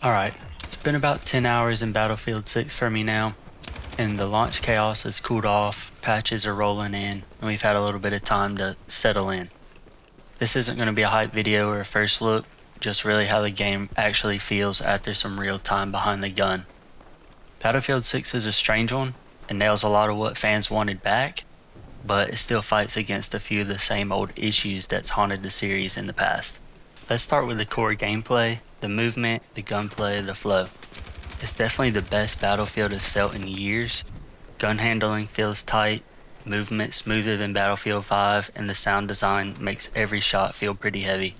Alright, it's been about 10 hours in Battlefield 6 for me now, and the launch chaos has cooled off, patches are rolling in, and we've had a little bit of time to settle in. This isn't going to be a hype video or a first look, just really how the game actually feels after some real time behind the gun. Battlefield 6 is a strange one, and nails a lot of what fans wanted back, but it still fights against a few of the same old issues that's haunted the series in the past. Let's start with the core gameplay, the movement, the gunplay, the flow. It's definitely the best Battlefield has felt in years. Gun handling feels tight, movement smoother than Battlefield 5, and the sound design makes every shot feel pretty heavy.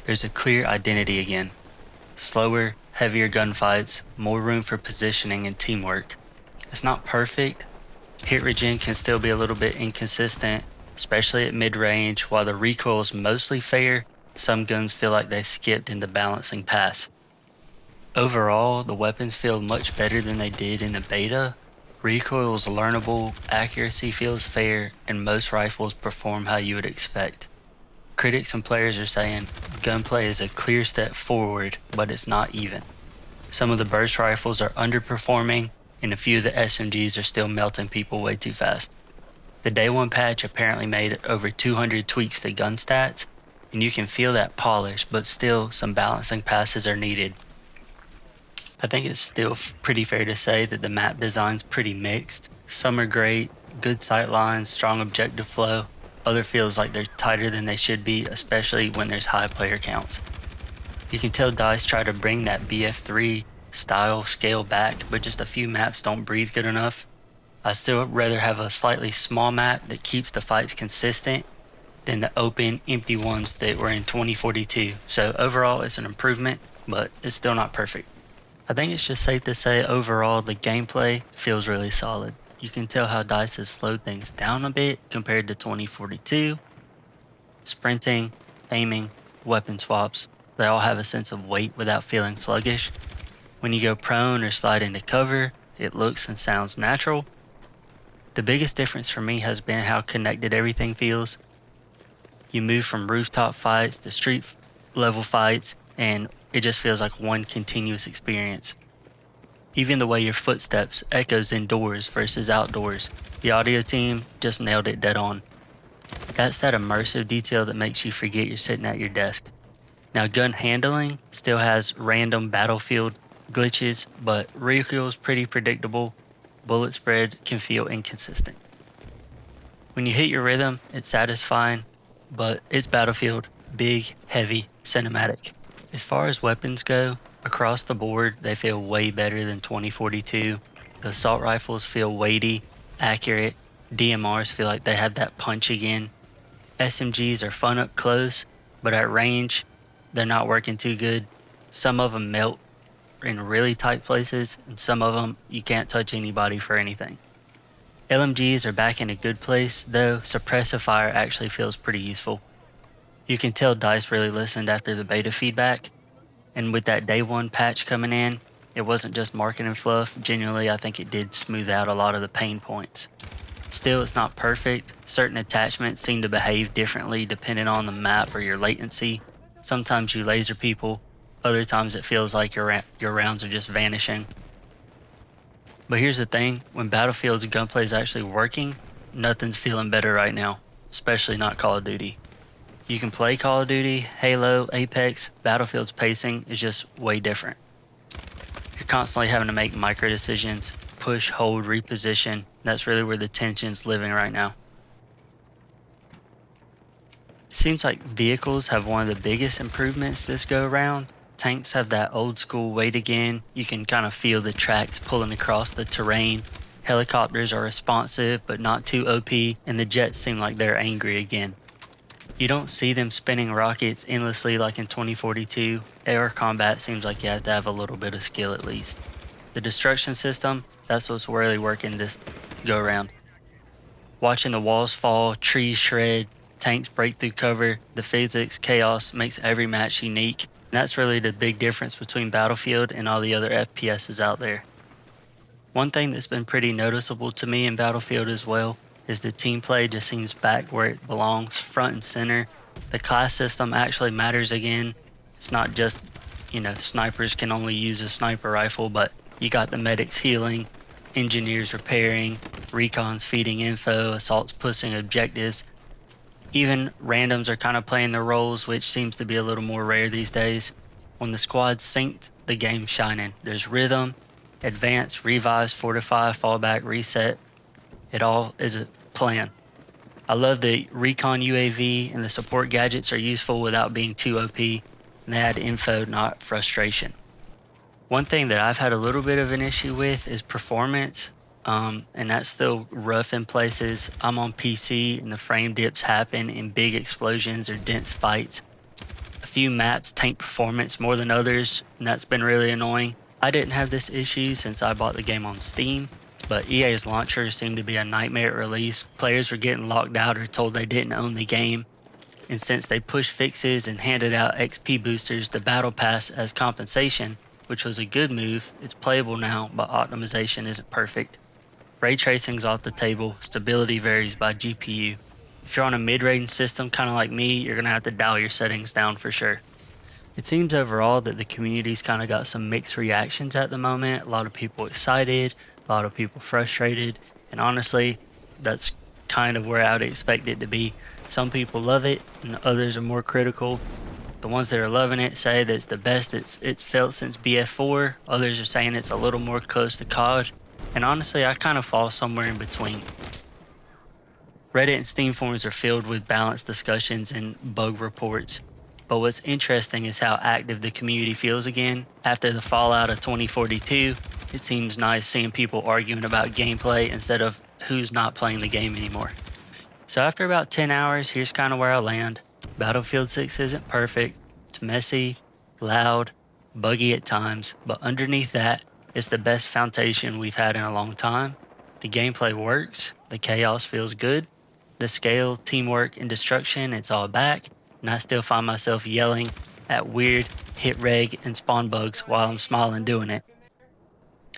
There's a clear identity again. Slower, heavier gunfights, more room for positioning and teamwork. It's not perfect. Hit regen can still be a little bit inconsistent, especially at mid-range. While the recoil is mostly fair, some guns feel like they skipped in the balancing pass. Overall, the weapons feel much better than they did in the beta. Recoil is learnable, accuracy feels fair, and most rifles perform how you would expect. Critics and players are saying gunplay is a clear step forward, but it's not even. Some of the burst rifles are underperforming, and a few of the SMGs are still melting people way too fast. The day one patch apparently made over 200 tweaks to gun stats, and you can feel that polish, but still some balancing passes are needed. I think it's still pretty fair to say that the map design's pretty mixed. Some are great, good sight lines, strong objective flow. Other feels like they're tighter than they should be, especially when there's high player counts. You can tell DICE try to bring that BF3 style scale back, but just a few maps don't breathe good enough. I still rather have a slightly small map that keeps the fights consistent than the open, empty ones that were in 2042. So overall, it's an improvement, but it's still not perfect. I think it's just safe to say overall the gameplay feels really solid. You can tell how DICE has slowed things down a bit compared to 2042. Sprinting, aiming, weapon swaps, they all have a sense of weight without feeling sluggish. When you go prone or slide into cover, it looks and sounds natural. The biggest difference for me has been how connected everything feels. You move from rooftop fights to street level fights, and it just feels like one continuous experience. Even the way your footsteps echoes indoors versus outdoors, the audio team just nailed it dead on. That's that immersive detail that makes you forget you're sitting at your desk. Now gun handling still has random battlefield glitches, but recoil is pretty predictable. Bullet spread can feel inconsistent. When you hit your rhythm, it's satisfying, but it's Battlefield, big, heavy, cinematic. As far as weapons go, across the board, they feel way better than 2042. The assault rifles feel weighty, accurate. DMRs feel like they have that punch again. SMGs are fun up close, but at range, they're not working too good. Some of them melt in really tight places, and some of them you can't touch anybody for anything. LMGs are back in a good place, though suppressive fire actually feels pretty useful. You can tell DICE really listened after the beta feedback, and with that day one patch coming in, it wasn't just marketing fluff. Genuinely, I think it did smooth out a lot of the pain points. Still, it's not perfect. Certain attachments seem to behave differently depending on the map or your latency. Sometimes you laser people, other times it feels like your rounds are just vanishing. But here's the thing, when Battlefield's gunplay is actually working, nothing's feeling better right now, especially not Call of Duty. You can play Call of Duty, Halo, Apex, Battlefield's pacing is just way different. You're constantly having to make micro decisions, push, hold, reposition. That's really where the tension's living right now. It seems like vehicles have one of the biggest improvements this go around. Tanks have that old school weight again. You can kind of feel the tracks pulling across the terrain. Helicopters are responsive but not too OP, and the jets seem like they're angry again. You don't see them spinning rockets endlessly like in 2042. Air combat seems like you have to have a little bit of skill at least. The destruction system, that's what's really working this go around. Watching the walls fall, trees shred, tanks break through cover, the physics chaos makes every match unique. And that's really the big difference between Battlefield and all the other FPSs out there. One thing that's been pretty noticeable to me in Battlefield as well is the team play just seems back where it belongs, front and center. The class system actually matters again. It's not just, you know, snipers can only use a sniper rifle, but you got the medics healing, engineers repairing, recons feeding info, assaults pushing objectives. Even randoms are kind of playing their roles, which seems to be a little more rare these days. When the squad's synced, the game's shining. There's rhythm, advance, revives, fortify, fallback, reset. It all is a plan. I love the recon UAV and the support gadgets are useful without being too OP, and they add info, not frustration. One thing that I've had a little bit of an issue with is performance, and that's still rough in places. I'm on PC and the frame dips happen in big explosions or dense fights. A few maps tank performance more than others, and that's been really annoying. I didn't have this issue since I bought the game on Steam, but EA's launcher seemed to be a nightmare at release. Players were getting locked out or told they didn't own the game, and since they pushed fixes and handed out XP boosters, the battle pass as compensation, which was a good move, it's playable now, but optimization isn't perfect. Ray tracing's off the table, stability varies by GPU. If you're on a mid-range system kind of like me, you're going to have to dial your settings down for sure. It seems overall that the community's kind of got some mixed reactions at the moment. A lot of people excited, a lot of people frustrated, and honestly, that's kind of where I would expect it to be. Some people love it, and others are more critical. The ones that are loving it say that it's the best it's felt since BF4. Others are saying it's a little more close to COD. And honestly, I kind of fall somewhere in between. Reddit and Steam forums are filled with balanced discussions and bug reports. But what's interesting is how active the community feels again. After the fallout of 2042, it seems nice seeing people arguing about gameplay instead of who's not playing the game anymore. So after about 10 hours, here's kind of where I land. Battlefield 6 isn't perfect. It's messy, loud, buggy at times, but underneath that, it's the best foundation we've had in a long time. The gameplay works, the chaos feels good, the scale, teamwork, and destruction, it's all back, and I still find myself yelling at weird hit reg and spawn bugs while I'm smiling doing it.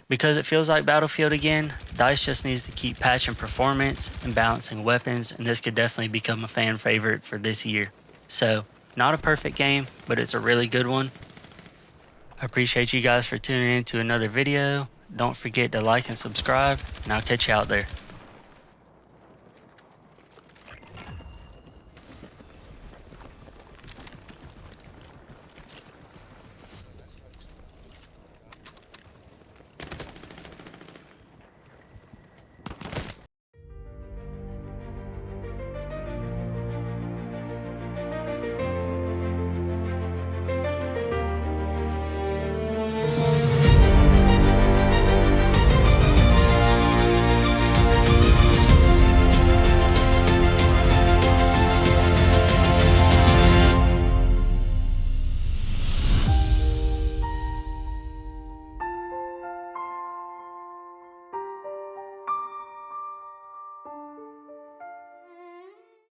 Because it feels like Battlefield again, DICE just needs to keep patching performance and balancing weapons, and this could definitely become a fan favorite for this year. So, not a perfect game, but it's a really good one. I appreciate you guys for tuning in to another video. Don't forget to like and subscribe, and I'll catch you out there.